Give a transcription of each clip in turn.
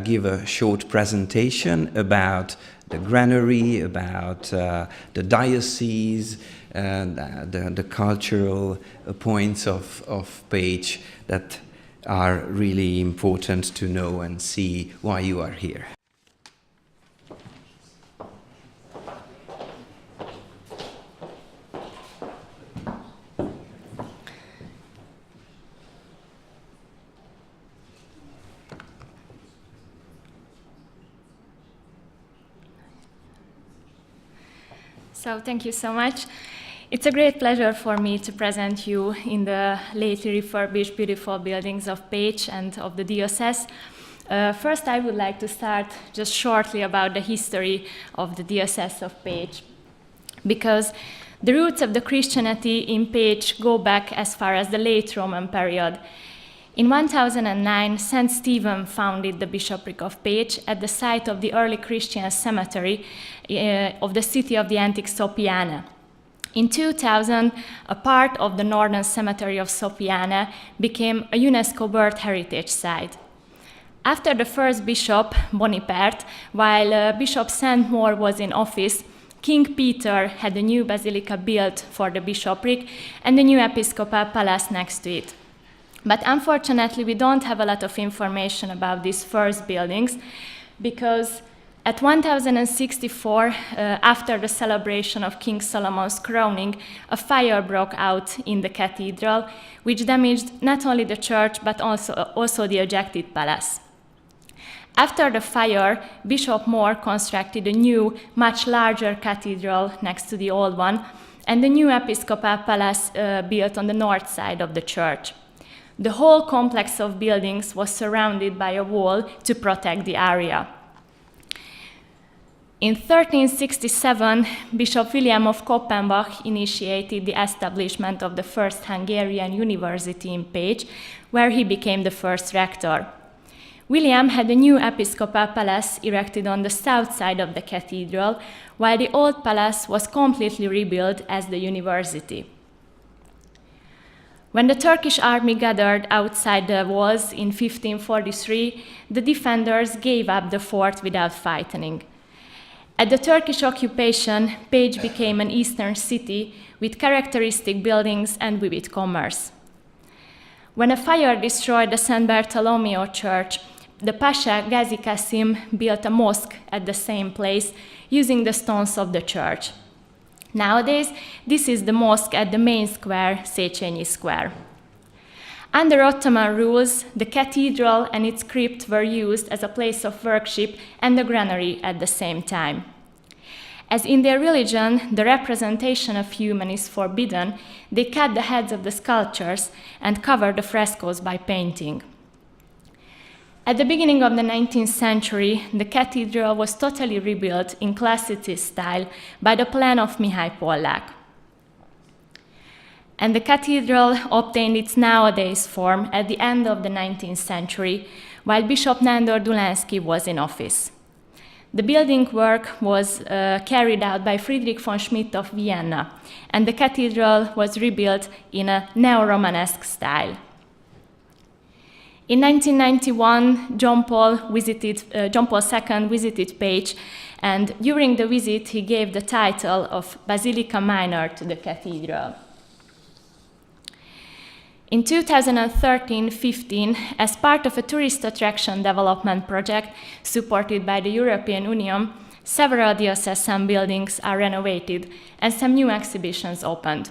give a short presentation about the Granary, about the diocese, the cultural points of Pécs that are really important to know and see why you are here. So thank you so much. It's a great pleasure for me to present you in the lately refurbished beautiful buildings of Pécs and of the diocese. First, I would like to start just shortly about the history of the Diocese of Pécs, because the roots of the Christianity in Pécs go back as far as the late Roman period. In 1009, St. Stephen founded the bishopric of Pécs at the site of the early Christian cemetery of the city of the antique Sopiana. In 2000, a part of the northern cemetery of Sopiana became a UNESCO World Heritage Site. After the first bishop, Bonipert, while Bishop St. Maur was in office, King Peter had a new basilica built for the bishopric and the new Episcopal Palace next to it. But unfortunately, we don't have a lot of information about these first buildings, because at 1064, after the celebration of King Solomon's crowning, a fire broke out in the cathedral, which damaged not only the church, but also the ejected palace. After the fire, Bishop Maur constructed a new, much larger cathedral next to the old one, and the new Episcopal Palace built on the north side of the church. The whole complex of buildings was surrounded by a wall to protect the area. In 1367, Bishop William of Koppenbach initiated the establishment of the first Hungarian university in Pécs, where he became the first rector. William had a new Episcopal Palace erected on the south side of the cathedral, while the old palace was completely rebuilt as the university. When the Turkish army gathered outside the walls in 1543, the defenders gave up the fort without fighting. At the Turkish occupation, Pécs became an eastern city with characteristic buildings and vivid commerce. When a fire destroyed the St. Bartholomew Church, the Pasha Gazi Qasim built a mosque at the same place using the stones of the church. Nowadays, this is the mosque at the main square, Széchenyi Square. Under Ottoman rules, the cathedral and its crypt were used as a place of worship and the granary at the same time. As in their religion, the representation of human is forbidden, they cut the heads of the sculptures and covered the frescoes by painting. At the beginning of the 19th century, the cathedral was totally rebuilt in classicist style by the plan of Mihály Pollák. And the cathedral obtained its nowadays form at the end of the 19th century, while Bishop Nándor Dulánszky was in office. The building work was carried out by Friedrich von Schmidt of Vienna, and the cathedral was rebuilt in a neo-Romanesque style. In 1991, John Paul II visited Pécs, and during the visit he gave the title of Basilica Minor to the cathedral. In 2013-15, as part of a tourist attraction development project supported by the European Union, several diocesan buildings are renovated and some new exhibitions opened.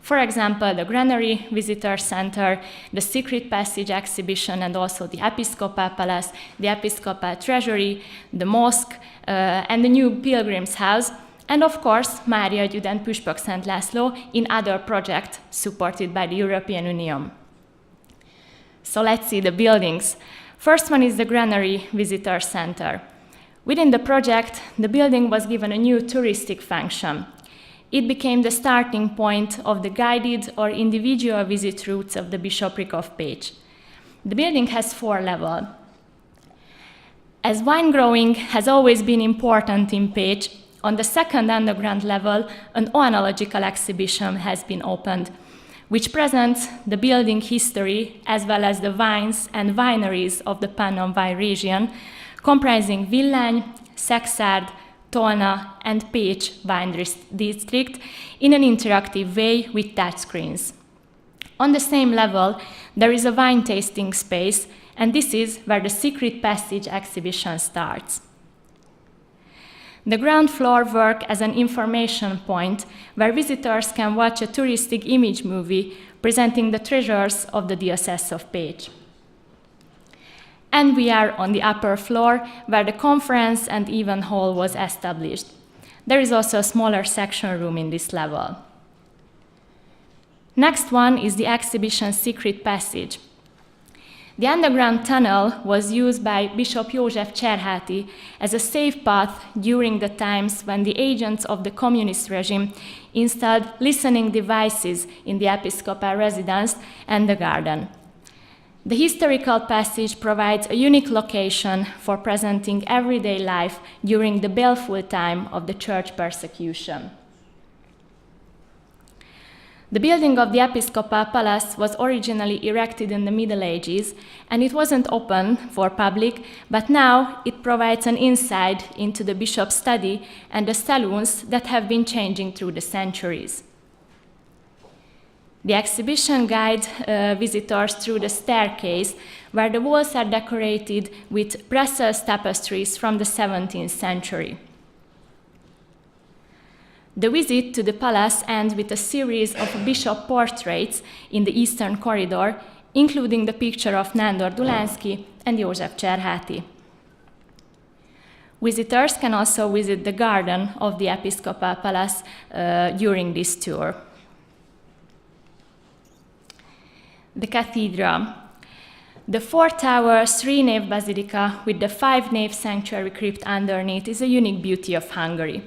For example, the Granary Visitor Center, the Secret Passage exhibition, and also the Episcopal Palace, the Episcopal Treasury, the mosque, and the new Pilgrims House, and of course, Mária Gyüden Püspök Szent László in other projects supported by the European Union. So let's see the buildings. First one is the Granary Visitor Center. Within the project, the building was given a new touristic function. It became the starting point of the guided or individual visit routes of the Bishopric of Pécs. The building has 4 levels. As wine growing has always been important in Pécs, on the second underground level, an oenological exhibition has been opened, which presents the building history as well as the vines and wineries of the Pannon Wine region, comprising Villány, Szekszárd, Tolna, and Pécs wine district in an interactive way with touchscreens. On the same level, there is a wine tasting space, and this is where the Secret Passage exhibition starts. The ground floor works as an information point where visitors can watch a touristic image movie presenting the treasures of the Dss of Page. And we are on the upper floor where the conference and event hall was established. There is also a smaller section room in this level. Next one is the exhibition Secret Passage. The underground tunnel was used by Bishop József Cserháti as a safe path during the times when the agents of the communist regime installed listening devices in the episcopal residence and the garden. The historical passage provides a unique location for presenting everyday life during the baleful time of the church persecution. The building of the Episcopal Palace was originally erected in the Middle Ages, and it wasn't open for public, but now it provides an insight into the bishop's study and the saloons that have been changing through the centuries. The exhibition guides visitors through the staircase, where the walls are decorated with Brussels tapestries from the 17th century. The visit to the palace ends with a series of bishop portraits in the eastern corridor, including the picture of Nándor Dulánszky and József Cserháti. Visitors can also visit the garden of the Episcopal Palace during this tour. The cathedral. The 4-tower, 3-nave basilica with the 5-nave sanctuary crypt underneath is a unique beauty of Hungary.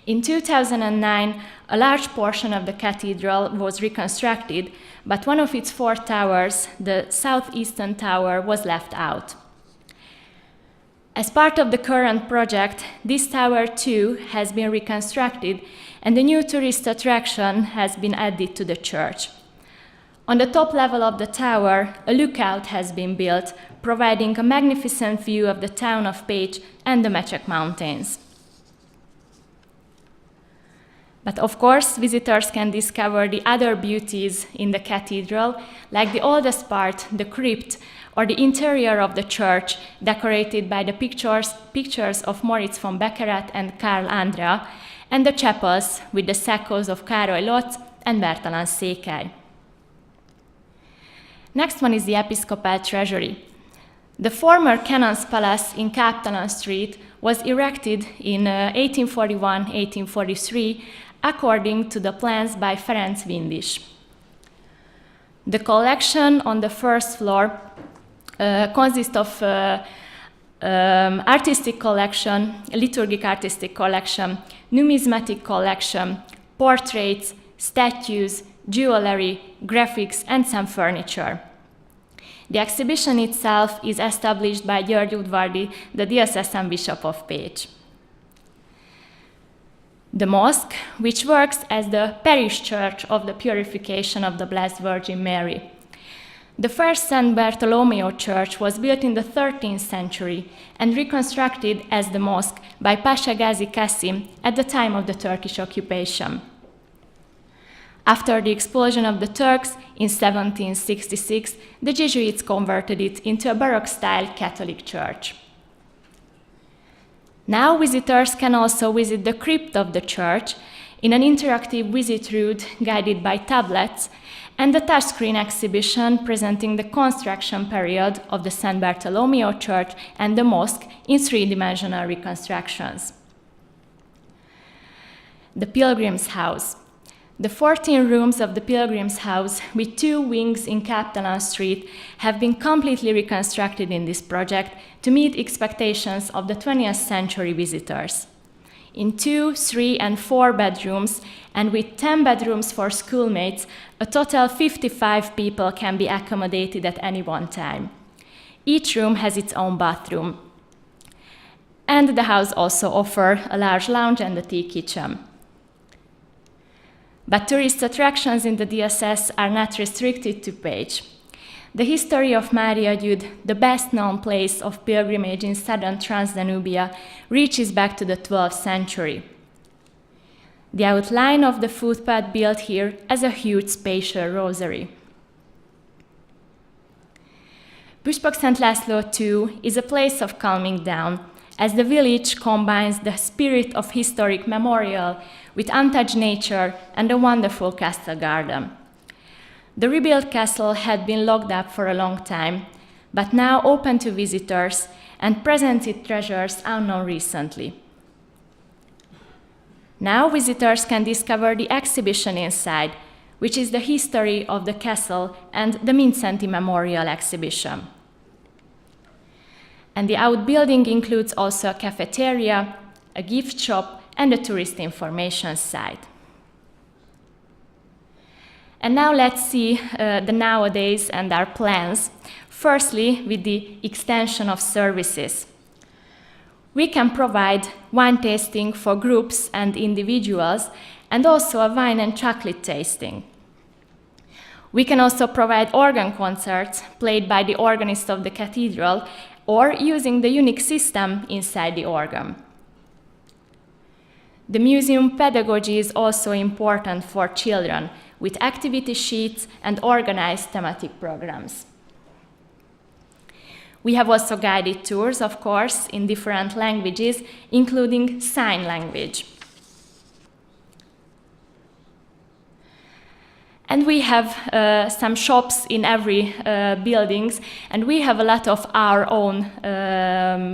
In 2009, a large portion of the cathedral was reconstructed, but one of its 4 towers, the southeastern tower, was left out. As part of the current project, this tower too has been reconstructed, and a new tourist attraction has been added to the church. On the top level of the tower, a lookout has been built, providing a magnificent view of the town of Pécs and the Mecsek Mountains. But of course, visitors can discover the other beauties in the cathedral, like the oldest part, the crypt, or the interior of the church, decorated by the pictures of Moritz von Beckerath and Karl Andrea, and the chapels with the szekos of Károly Lotz and Bertalan Székely. Next one is the Episcopal Treasury. The former Canon's Palace in Káptalan Street was erected in 1841-1843 according to the plans by Ferenc Windisch. The collection on the first floor consists of artistic collection, liturgic artistic collection, numismatic collection, portraits, statues, jewelry, graphics, and some furniture. The exhibition itself is established by György Udvardi, the Diocesan Bishop of Pécs. The mosque, which works as the parish church of the Purification of the Blessed Virgin Mary. The first St. Bartolomeo Church was built in the 13th century and reconstructed as the mosque by Pasha Gazi Kasim at the time of the Turkish occupation. After the expulsion of the Turks in 1766, the Jesuits converted it into a Baroque-style Catholic church. Now visitors can also visit the crypt of the church in an interactive visit route guided by tablets and the touchscreen exhibition presenting the construction period of the St. Bartolomeo Church and the mosque in 3-dimensional reconstructions. The Pilgrims House. The 14 rooms of the Pilgrims House, with 2 wings in Káptalan Street, have been completely reconstructed in this project to meet expectations of the 20th century visitors. In 2, 3, and 4 bedrooms, and with 10 bedrooms for schoolmates, a total 55 people can be accommodated at any one time. Each room has its own bathroom. And the house also offers a large lounge and a tea kitchen. But tourist attractions in the DSS are not restricted to Pécs. The history of Mária Gyud, the best-known place of pilgrimage in southern Transdanubia, reaches back to the 12th century. The outline of the footpath built here as a huge spatial rosary. Püspök Szent László too is a place of calming down, as the village combines the spirit of historic memorial with untouched nature and a wonderful castle garden. The rebuilt castle had been locked up for a long time, but now open to visitors and presented treasures unknown recently. Now visitors can discover the exhibition inside, which is the history of the castle and the Mindszenty Memorial exhibition. And the outbuilding includes also a cafeteria, a gift shop, and a tourist information site. And now let's see the nowadays and our plans. Firstly, with the extension of services. We can provide wine tasting for groups and individuals, and also a wine and chocolate tasting. We can also provide organ concerts played by the organist of the cathedral, or using the unique system inside the organ. The museum pedagogy is also important for children, with activity sheets and organized thematic programs. We have also guided tours, of course, in different languages, including sign language. And we have some shops in every buildings, and we have a lot of our own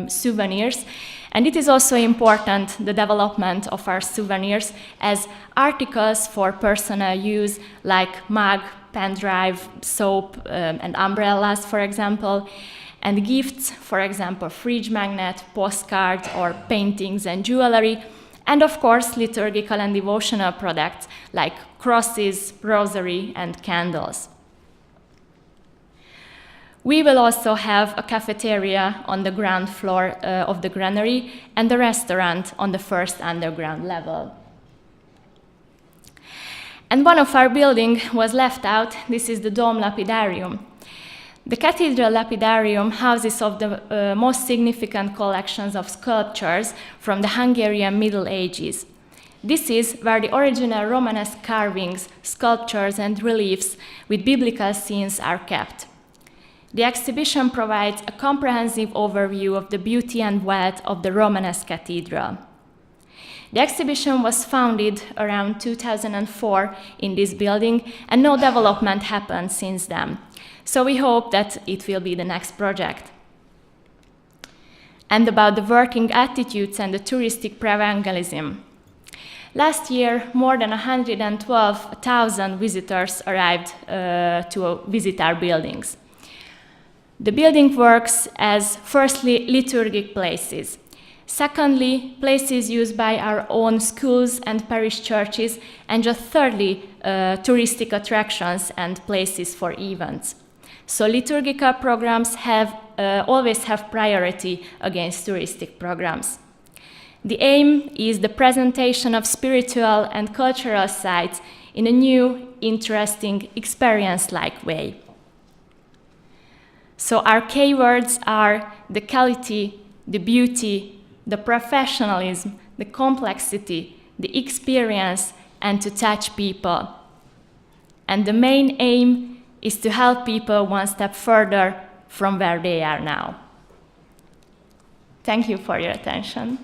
souvenirs. And it is also important, the development of our souvenirs, as articles for personal use, like mug, pen drive, soap, and umbrellas, for example, and gifts, for example, fridge magnet, postcards, or paintings and jewelry, and of course, liturgical and devotional products, like crosses, rosary, and candles. We will also have a cafeteria on the ground floor of the Granary and a restaurant on the first underground level. And one of our buildings was left out. This is the Dome Lapidarium. The Cathedral Lapidarium houses of the most significant collections of sculptures from the Hungarian Middle Ages. This is where the original Romanesque carvings, sculptures, and reliefs with biblical scenes are kept. The exhibition provides a comprehensive overview of the beauty and wealth of the Romanesque cathedral. The exhibition was founded around 2004 in this building, and no development happened since then. So we hope that it will be the next project. And about the working attitudes and the touristic pre-evangelism. Last year, more than 112,000 visitors arrived to visit our buildings. The building works as, firstly, liturgic places. Secondly, places used by our own schools and parish churches. And just thirdly, touristic attractions and places for events. So liturgical programs always have priority against touristic programs. The aim is the presentation of spiritual and cultural sites in a new, interesting, experience-like way. So our keywords are the quality, the beauty, the professionalism, the complexity, the experience, and to touch people. And the main aim is to help people one step further from where they are now. Thank you for your attention.